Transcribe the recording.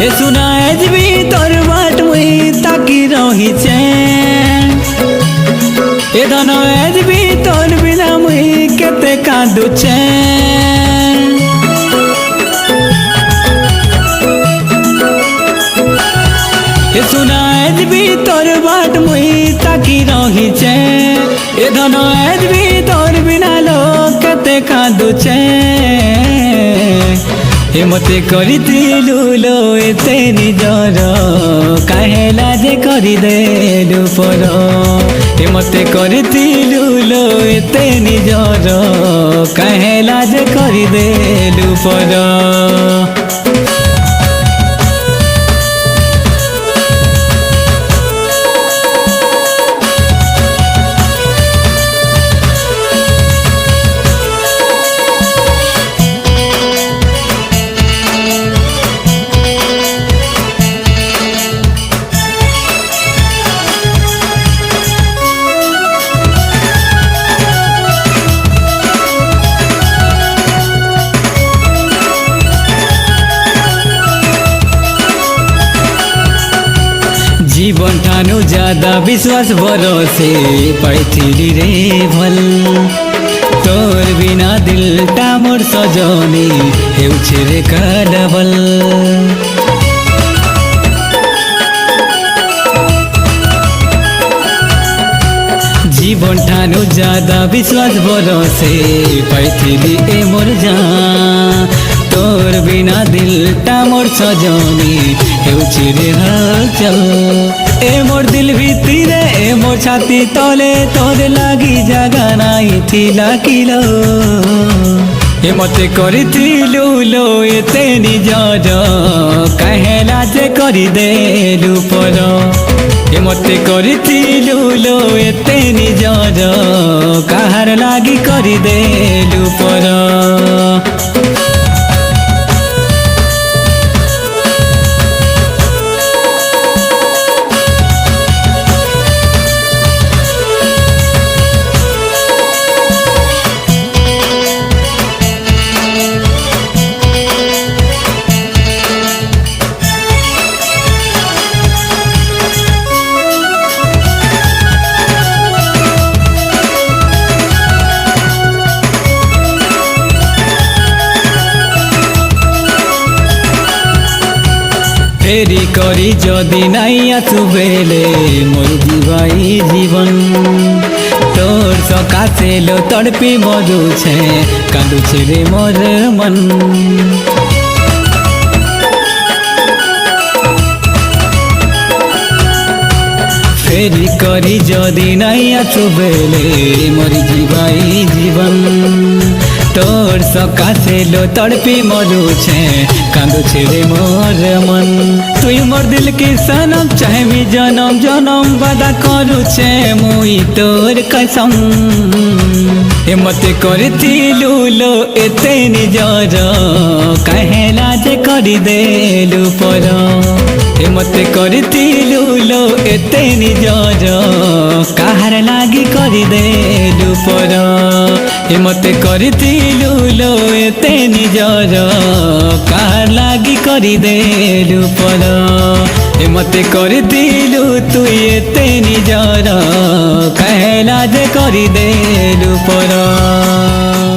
ए सुना आज भी तोर बाट मुई ताकी रहीचे ए धन आज भी तोर बिना मुई केते कांदुचे ए सुना आज भी तोर बाट मुई ताकी रहीचे ए धन आज भी तोर बिना लोग केते कांदुचे ए मते करितिलु लो एते निजर काहे लाजे करि देलु पर ए मते करितिलु लो एते निजर काहे लाजे करि देलु पर जीवन ठानु ज्यादा विश्वास भरोसे पाइथिली रे भल तोर बिना दिल टामोर सजनी हेउछे रे काडबल जीवन ठानु ज्यादा विश्वास भरोसे पाइथिली ए मोर जान तोर बिना दिल टामोर सजनी हेउछे रे हलचल ए मोर दिल भितरे ए मोर छाती तले तोर लागी जागा नाई थिला किलो ए मते करिथिलु लो एते निजर काहे लाजे करि देलु पर ए मते करिथिलु लो एते निजर काहार लागी करि देलु पर फेरी करी जदि नाई आसु बेले मोर जीवाई जीवन तोर सकासे लो तड़पी मरुछे कांदुछे रे मोर मन फेरी करी जदि नाई आसु बेले मोर जीवाई जीवन तोर सकासे लो तड़पी मरुछे कांदुछे रे मोर मन तुई मोर दिल की सनम चाहे मी जनम जनम वादा करुछे मुई तोर कसम ए मते करिथिलु लो एते निजर काहे लाजे करि देलु पर ए मते करिथिलु लो एते निजर काहार लागी करि देलु पर ए मते करिथिलु लो एते निजर काहार लागी करि देलु पर ए मते करिथिलु तुई एते निजर काहे लाजे करि देलु पर।